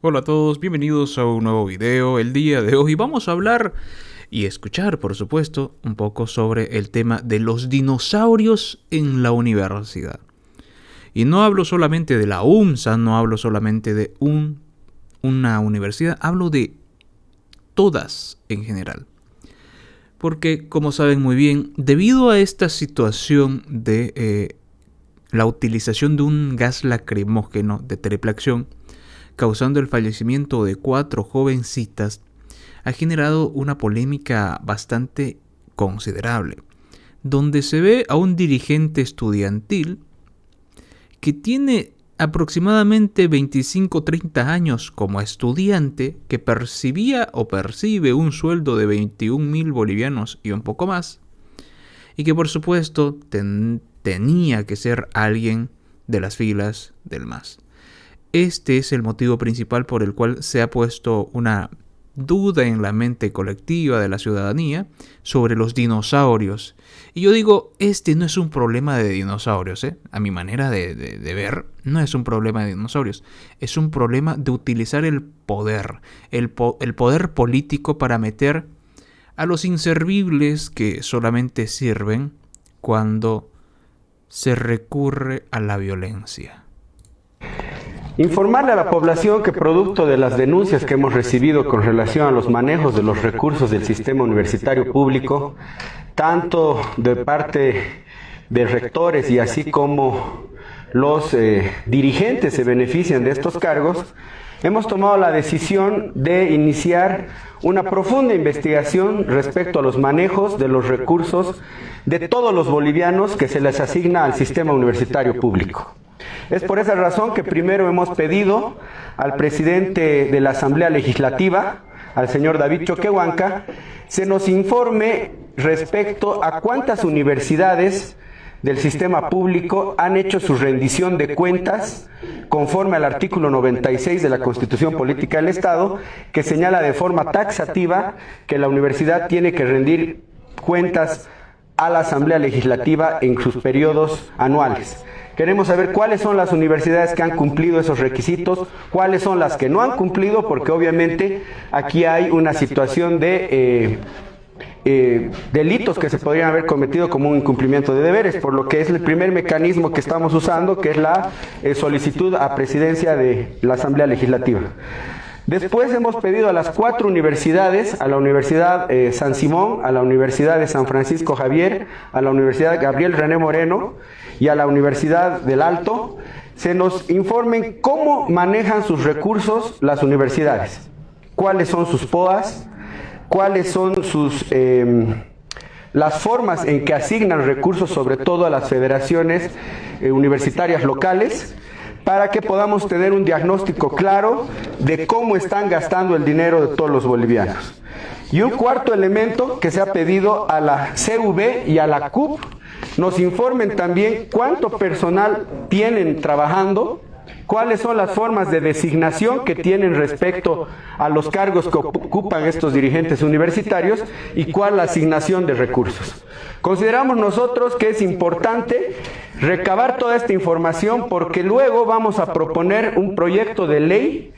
Hola a todos, bienvenidos a un nuevo video. El día de hoy vamos a hablar y escuchar, por supuesto, un poco sobre el tema de los dinosaurios en la universidad. Y no hablo solamente de la UNSA, no hablo solamente de una universidad, hablo de todas en general. Porque, como saben muy bien, debido a esta situación de la utilización de un gas lacrimógeno de triple acción, causando el fallecimiento de 4 jovencitas, ha generado una polémica bastante considerable, donde se ve a un dirigente estudiantil que tiene aproximadamente 25-30 años como estudiante, que percibía o percibe un sueldo de 21.000 bolivianos y un poco más, y que por supuesto tenía que ser alguien de las filas del MAS. Este es el motivo principal por el cual se ha puesto una duda en la mente colectiva de la ciudadanía sobre los dinosaurios. Y yo digo, este no es un problema de dinosaurios, a mi manera de ver, no es un problema de dinosaurios. Es un problema de utilizar el poder, el poder político para meter a los inservibles que solamente sirven cuando se recurre a la violencia. Informarle a la población que producto de las denuncias que hemos recibido con relación a los manejos de los recursos del sistema universitario público, tanto de parte de rectores y así como los dirigentes se benefician de estos cargos, hemos tomado la decisión de iniciar una profunda investigación respecto a los manejos de los recursos de todos los bolivianos que se les asigna al sistema universitario público. Es por esa razón que primero hemos pedido al presidente de la Asamblea Legislativa, al señor David Choquehuanca, se nos informe respecto a cuántas universidades del sistema público han hecho su rendición de cuentas conforme al artículo 96 de la Constitución Política del Estado, que señala de forma taxativa que la universidad tiene que rendir cuentas a la Asamblea Legislativa en sus periodos anuales. Queremos saber cuáles son las universidades que han cumplido esos requisitos, cuáles son las que no han cumplido, porque obviamente aquí hay una situación de delitos que se podrían haber cometido como un incumplimiento de deberes, por lo que es el primer mecanismo que estamos usando, que es la solicitud a presidencia de la Asamblea Legislativa. Después hemos pedido a las 4 universidades, a la Universidad San Simón, a la Universidad de San Francisco Javier, a la Universidad Gabriel René Moreno y a la Universidad del Alto, se nos informen cómo manejan sus recursos las universidades, cuáles son sus POAs, cuáles son las formas en que asignan recursos, sobre todo a las federaciones universitarias locales, para que podamos tener un diagnóstico claro de cómo están gastando el dinero de todos los bolivianos. Y un cuarto elemento que se ha pedido a la CV y a la CUP, nos informen también cuánto personal tienen trabajando, cuáles son las formas de designación que tienen respecto a los cargos que ocupan estos dirigentes universitarios y cuál la asignación de recursos. Consideramos nosotros que es importante recabar toda esta información porque luego vamos a proponer un proyecto de ley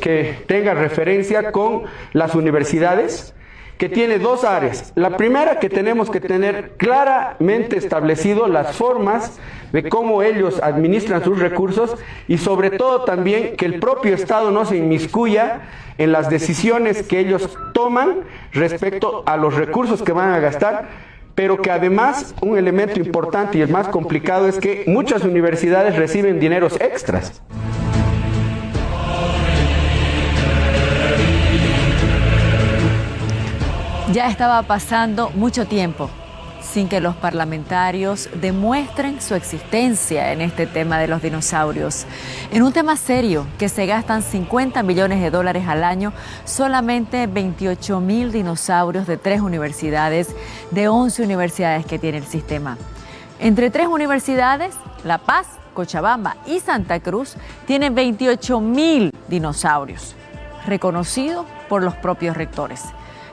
que tenga referencia con las universidades, que tiene 2 áreas. La primera, que tenemos que tener claramente establecido las formas de cómo ellos administran sus recursos y sobre todo también que el propio Estado no se inmiscuya en las decisiones que ellos toman respecto a los recursos que van a gastar, pero que además un elemento importante y el más complicado es que muchas universidades reciben dineros extras. Ya estaba pasando mucho tiempo sin que los parlamentarios demuestren su existencia en este tema de los dinosaurios. En un tema serio, que se gastan 50 millones de dólares al año, solamente 28.000 dinosaurios de 3 universidades, de 11 universidades que tiene el sistema. Entre 3 universidades, La Paz, Cochabamba y Santa Cruz, tienen 28.000 dinosaurios, reconocidos por los propios rectores.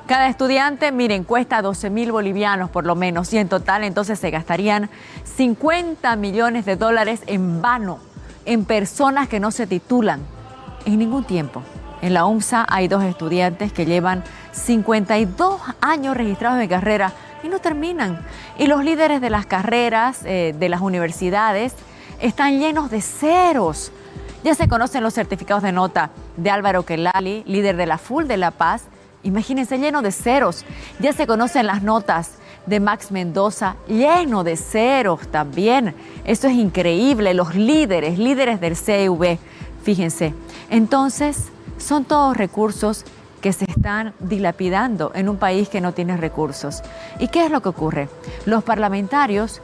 Cada estudiante, miren, cuesta 12.000 bolivianos por lo menos, y en total entonces se gastarían 50 millones de dólares en vano, en personas que no se titulan, en ningún tiempo. En la UMSA hay 2 estudiantes que llevan 52 años registrados en carrera y no terminan. Y los líderes de las carreras de las universidades están llenos de ceros. Ya se conocen los certificados de nota de Álvaro Kelali, líder de la FUL de La Paz. Imagínense, lleno de ceros. Ya se conocen las notas de Max Mendoza, lleno de ceros también. Eso es increíble. Los líderes del CEV, fíjense. Entonces, son todos recursos que se están dilapidando en un país que no tiene recursos. ¿Y qué es lo que ocurre? Los parlamentarios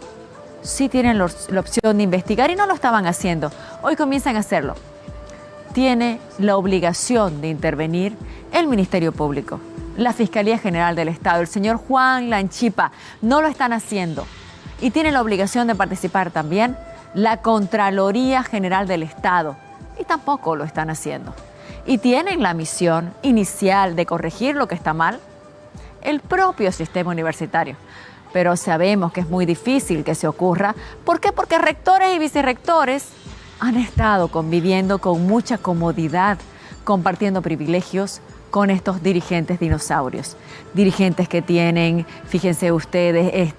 sí tienen la opción de investigar y no lo estaban haciendo. Hoy comienzan a hacerlo. Tiene la obligación de intervenir el Ministerio Público, la Fiscalía General del Estado, el señor Juan Lanchipa. No lo están haciendo. Y tiene la obligación de participar también la Contraloría General del Estado. Y tampoco lo están haciendo. Y tienen la misión inicial de corregir lo que está mal el propio sistema universitario. Pero sabemos que es muy difícil que se ocurra. ¿Por qué? Porque rectores y vicerrectores han estado conviviendo con mucha comodidad, compartiendo privilegios con estos dirigentes dinosaurios. Dirigentes que tienen, fíjense ustedes,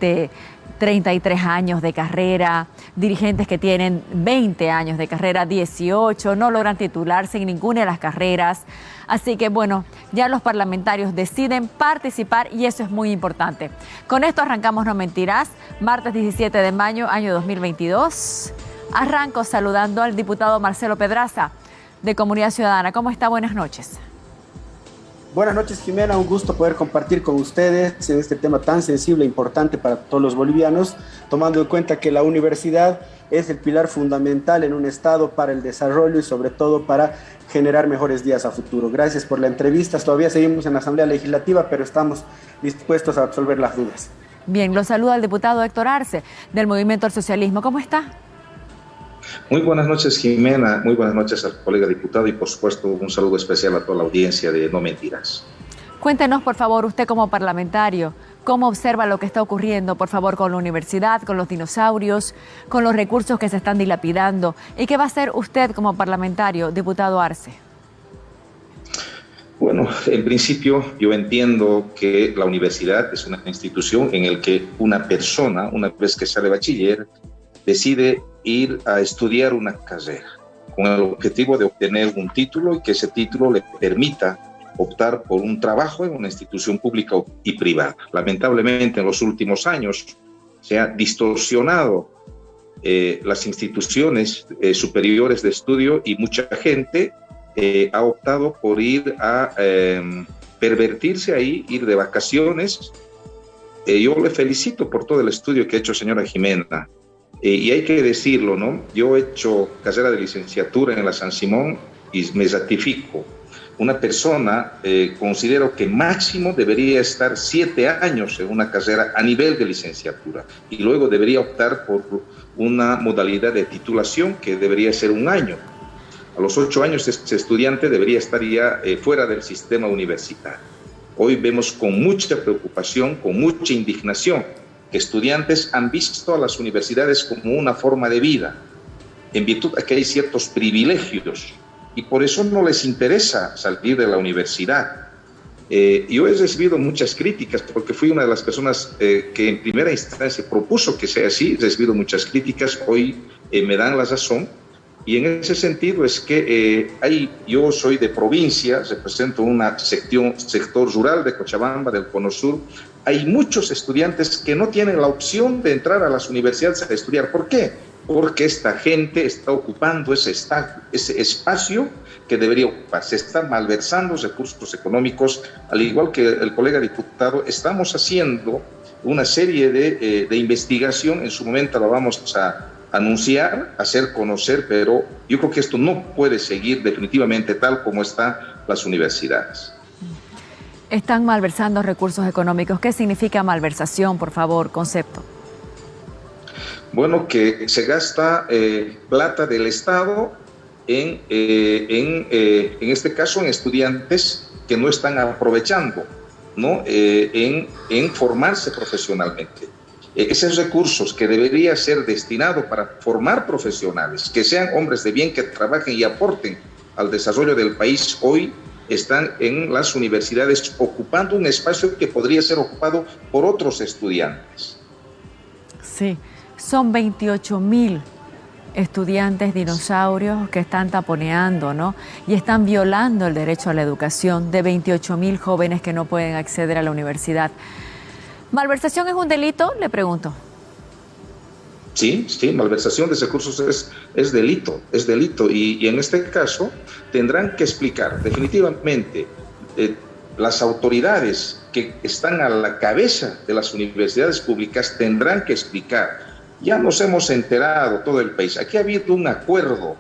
33 años de carrera, dirigentes que tienen 20 años de carrera, 18, no logran titularse en ninguna de las carreras. Así que bueno, ya los parlamentarios deciden participar y eso es muy importante. Con esto arrancamos No Mentirás, martes 17 de mayo, año 2022. Arranco saludando al diputado Marcelo Pedraza, de Comunidad Ciudadana. ¿Cómo está? Buenas noches. Buenas noches, Jimena. Un gusto poder compartir con ustedes en este tema tan sensible e importante para todos los bolivianos, tomando en cuenta que la universidad es el pilar fundamental en un Estado para el desarrollo y sobre todo para generar mejores días a futuro. Gracias por la entrevista. Todavía seguimos en la Asamblea Legislativa, pero estamos dispuestos a resolver las dudas. Bien, lo saluda el diputado Héctor Arce, del Movimiento al Socialismo. ¿Cómo está? Muy buenas noches, Jimena. Muy buenas noches al colega diputado y, por supuesto, un saludo especial a toda la audiencia de No Mentirás. Cuéntenos, por favor, usted como parlamentario, ¿cómo observa lo que está ocurriendo, por favor, con la universidad, con los dinosaurios, con los recursos que se están dilapidando? ¿Y qué va a hacer usted como parlamentario, diputado Arce? Bueno, en principio yo entiendo que la universidad es una institución en la que una persona, una vez que sale bachiller, decide ir a estudiar una carrera con el objetivo de obtener un título y que ese título le permita optar por un trabajo en una institución pública y privada. Lamentablemente, en los últimos años se ha distorsionado las instituciones superiores de estudio y mucha gente ha optado por ir a pervertirse ahí, ir de vacaciones. Yo le felicito por todo el estudio que ha hecho señora Jimena. Y hay que decirlo, ¿no? Yo he hecho carrera de licenciatura en la San Simón y me ratifico. Una persona, considero que máximo debería estar 7 años en una carrera a nivel de licenciatura y luego debería optar por una modalidad de titulación que debería ser 1 año. A los 8 años ese estudiante debería estar ya fuera del sistema universitario. Hoy vemos con mucha preocupación, con mucha indignación, que estudiantes han visto a las universidades como una forma de vida, en virtud de que hay ciertos privilegios, y por eso no les interesa salir de la universidad. Yo he recibido muchas críticas, porque fui una de las personas que en primera instancia propuso que sea así. He recibido muchas críticas, hoy me dan la razón, y en ese sentido es que yo soy de provincia, represento una sector rural de Cochabamba, del Cono Sur. Hay muchos estudiantes que no tienen la opción de entrar a las universidades a estudiar. ¿Por qué? Porque esta gente está ocupando ese espacio que debería ocupar. Se están malversando recursos económicos, al igual que el colega diputado. Estamos haciendo una serie de investigación, en su momento la vamos a anunciar, hacer conocer, pero yo creo que esto no puede seguir definitivamente tal como están las universidades. Están malversando recursos económicos. ¿Qué significa malversación, por favor, concepto? Bueno, que se gasta plata del Estado en este caso en estudiantes que no están aprovechando, ¿no? En formarse profesionalmente. Esos recursos que debería ser destinado para formar profesionales, que sean hombres de bien, que trabajen y aporten al desarrollo del país hoy están en las universidades ocupando un espacio que podría ser ocupado por otros estudiantes. Sí, son 28.000 estudiantes dinosaurios que están taponeando, ¿no? Y están violando el derecho a la educación de 28.000 jóvenes que no pueden acceder a la universidad. ¿Malversación es un delito? Le pregunto. Sí, malversación de recursos es delito, y en este caso tendrán que explicar definitivamente las autoridades que están a la cabeza de las universidades públicas tendrán que explicar. Ya nos hemos enterado todo el país, aquí ha habido un acuerdo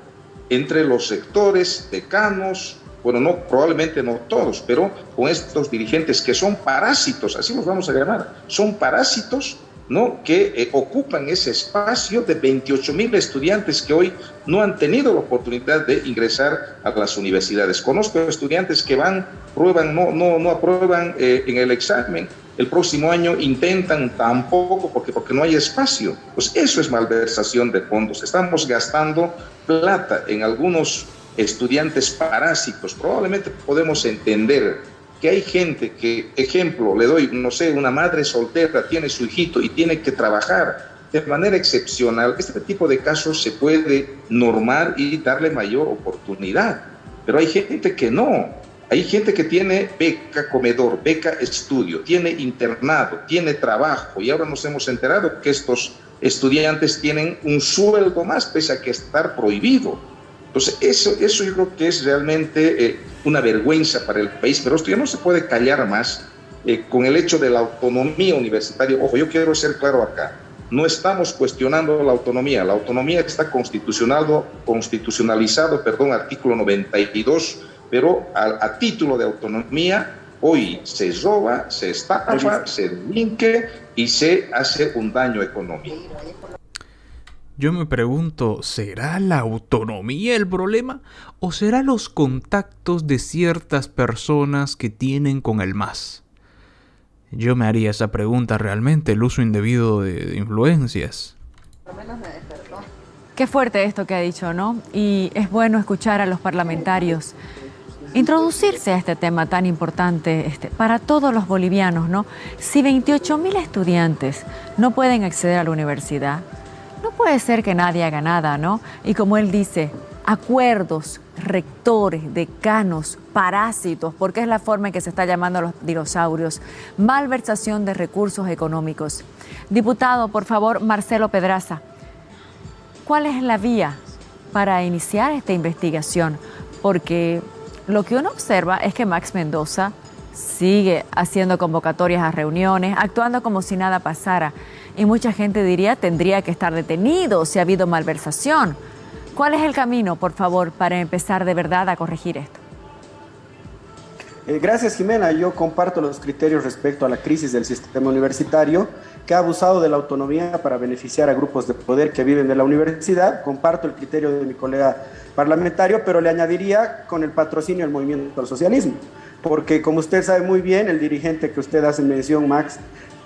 entre los sectores, decanos, bueno, no, probablemente no todos, pero con estos dirigentes que son parásitos, así los vamos a llamar, son parásitos, ¿no? Que ocupan ese espacio de 28.000 estudiantes que hoy no han tenido la oportunidad de ingresar a las universidades. Conozco estudiantes que van, prueban, no aprueban en el examen, el próximo año intentan tampoco porque no hay espacio. Pues eso es malversación de fondos. Estamos gastando plata en algunos estudiantes parásitos. Probablemente podemos entender que hay gente que, ejemplo, le doy, no sé, una madre soltera tiene su hijito y tiene que trabajar de manera excepcional. Este tipo de casos se puede normar y darle mayor oportunidad. Pero hay gente que no. Hay gente que tiene beca comedor, beca estudio, tiene internado, tiene trabajo, y ahora nos hemos enterado que estos estudiantes tienen un sueldo más pese a que estar prohibido. Entonces, eso yo creo que es realmente una vergüenza para el país, pero esto ya no se puede callar más con el hecho de la autonomía universitaria. Ojo, yo quiero ser claro acá, no estamos cuestionando la autonomía está constitucionalizado, artículo 92, pero a título de autonomía, hoy se roba, se estafa, se delinque y se hace un daño económico. Yo me pregunto, ¿será la autonomía el problema o será los contactos de ciertas personas que tienen con el MAS? Yo me haría esa pregunta realmente, el uso indebido de influencias. Qué fuerte esto que ha dicho, ¿no? Y es bueno escuchar a los parlamentarios introducirse a este tema tan importante para todos los bolivianos, ¿no? Si 28.000 estudiantes no pueden acceder a la universidad, no puede ser que nadie haga nada, ¿no? Y como él dice, acuerdos, rectores, decanos, parásitos, porque es la forma en que se está llamando a los dinosaurios, malversación de recursos económicos. Diputado, por favor, Marcelo Pedraza, ¿cuál es la vía para iniciar esta investigación? Porque lo que uno observa es que Max Mendoza sigue haciendo convocatorias a reuniones, actuando como si nada pasara. Y mucha gente diría, tendría que estar detenido si ha habido malversación. ¿Cuál es el camino, por favor, para empezar de verdad a corregir esto? Gracias, Jimena. Yo comparto los criterios respecto a la crisis del sistema universitario, que ha abusado de la autonomía para beneficiar a grupos de poder que viven de la universidad. Comparto el criterio de mi colega parlamentario, pero le añadiría con el patrocinio del movimiento al socialismo. Porque, como usted sabe muy bien, el dirigente que usted hace mención, Max,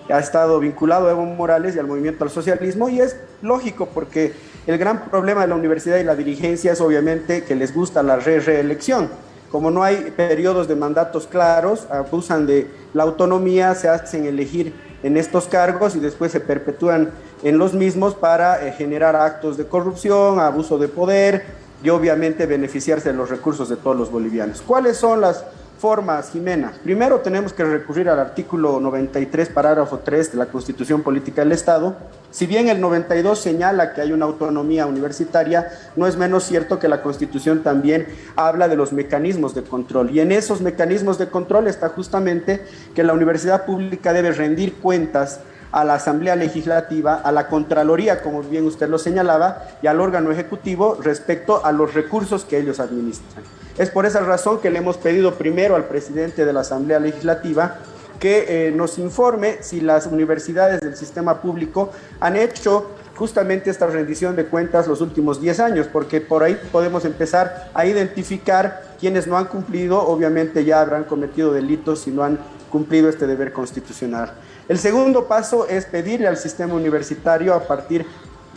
ha estado vinculado a Evo Morales y al movimiento al socialismo, y es lógico porque el gran problema de la universidad y la dirigencia es obviamente que les gusta la reelección. Como no hay periodos de mandatos claros, abusan de la autonomía, se hacen elegir en estos cargos y después se perpetúan en los mismos para generar actos de corrupción, abuso de poder y obviamente beneficiarse de los recursos de todos los bolivianos. ¿Cuáles son las formas, Jimena? Primero tenemos que recurrir al artículo 93, parágrafo 3 de la Constitución Política del Estado. Si bien el 92 señala que hay una autonomía universitaria, no es menos cierto que la Constitución también habla de los mecanismos de control. Y en esos mecanismos de control está justamente que la universidad pública debe rendir cuentas a la Asamblea Legislativa, a la Contraloría, como bien usted lo señalaba, y al órgano ejecutivo respecto a los recursos que ellos administran. Es por esa razón que le hemos pedido primero al presidente de la Asamblea Legislativa que nos informe si las universidades del sistema público han hecho justamente esta rendición de cuentas los últimos 10 años, porque por ahí podemos empezar a identificar quienes no han cumplido, obviamente ya habrán cometido delitos si no han cumplido este deber constitucional. El segundo paso es pedirle al sistema universitario, a partir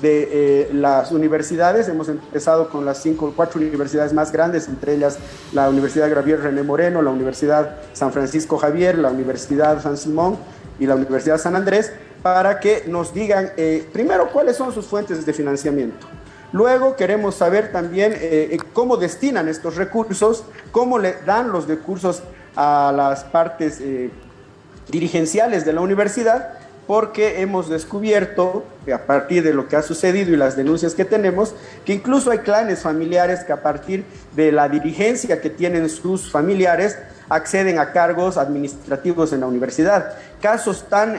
de las universidades. Hemos empezado con las 4 universidades más grandes, entre ellas la Universidad Gabriel René Moreno, la Universidad San Francisco Javier, la Universidad San Simón y la Universidad San Andrés, para que nos digan primero cuáles son sus fuentes de financiamiento. Luego queremos saber también cómo destinan estos recursos, cómo le dan los recursos a las partes dirigenciales de la universidad, porque hemos descubierto, a partir de lo que ha sucedido y las denuncias que tenemos, que incluso hay clanes familiares que a partir de la dirigencia que tienen sus familiares acceden a cargos administrativos en la universidad. Casos tan,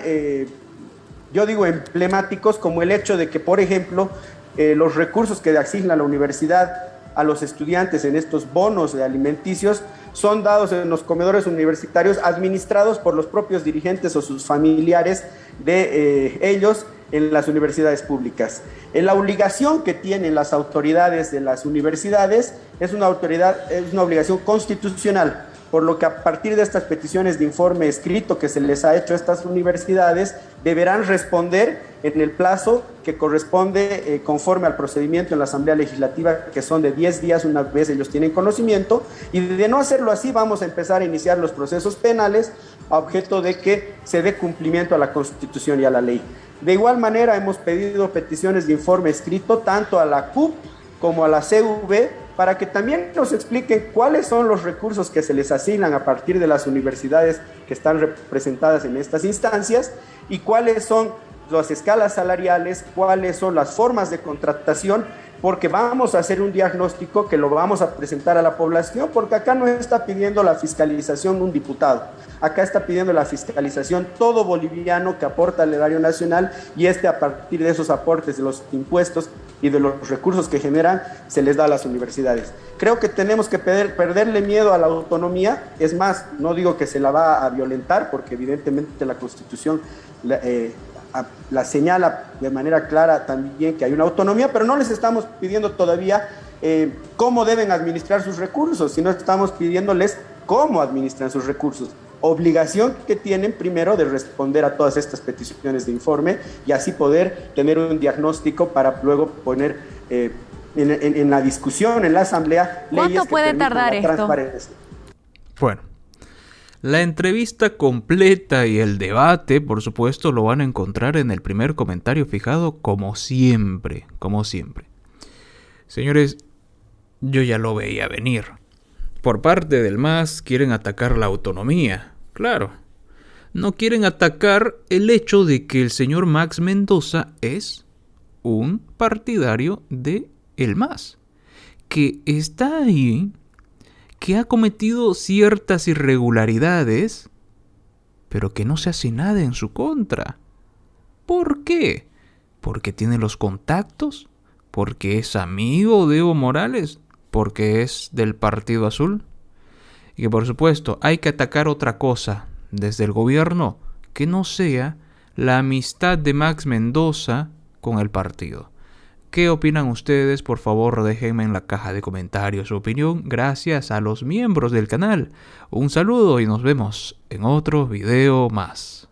yo digo, emblemáticos como el hecho de que, por ejemplo, los recursos que asigna la universidad a los estudiantes en estos bonos alimenticios son dados en los comedores universitarios administrados por los propios dirigentes o sus familiares de ellos en las universidades públicas. La obligación que tienen las autoridades de las universidades es una obligación constitucional, por lo que a partir de estas peticiones de informe escrito que se les ha hecho a estas universidades, deberán responder en el plazo que corresponde conforme al procedimiento en la Asamblea Legislativa, que son de 10 días una vez ellos tienen conocimiento, y de no hacerlo así vamos a empezar a iniciar los procesos penales a objeto de que se dé cumplimiento a la Constitución y a la ley. De igual manera hemos pedido peticiones de informe escrito tanto a la CUP como a la CV, para que también nos expliquen cuáles son los recursos que se les asignan a partir de las universidades que están representadas en estas instancias y cuáles son las escalas salariales, cuáles son las formas de contratación, porque vamos a hacer un diagnóstico que lo vamos a presentar a la población, porque acá no está pidiendo la fiscalización un diputado, acá está pidiendo la fiscalización todo boliviano que aporta al erario nacional, y a partir de esos aportes de los impuestos y de los recursos que generan, se les da a las universidades. Creo que tenemos que perderle miedo a la autonomía. Es más, no digo que se la va a violentar, porque evidentemente la Constitución la señala de manera clara también que hay una autonomía, pero no les estamos pidiendo todavía cómo deben administrar sus recursos, sino estamos pidiéndoles cómo administran sus recursos. Obligación que tienen primero de responder a todas estas peticiones de informe y así poder tener un diagnóstico para luego poner en la discusión, en la asamblea, leyes. ¿Cuánto puede tardar esto? Bueno, la entrevista completa y el debate, por supuesto, lo van a encontrar en el primer comentario fijado, como siempre, como siempre. Señores, yo ya lo veía venir. Por parte del MAS quieren atacar la autonomía. Claro, no quieren atacar el hecho de que el señor Max Mendoza es un partidario de el MAS, que está ahí, que ha cometido ciertas irregularidades, pero que no se hace nada en su contra. ¿Por qué? ¿Porque tiene los contactos? ¿Porque es amigo de Evo Morales? ¿Porque es del Partido Azul? Y que por supuesto hay que atacar otra cosa desde el gobierno que no sea la amistad de Max Mendoza con el partido. ¿Qué opinan ustedes? Por favor, déjenme en la caja de comentarios su opinión. Gracias a los miembros del canal. Un saludo y nos vemos en otro video más.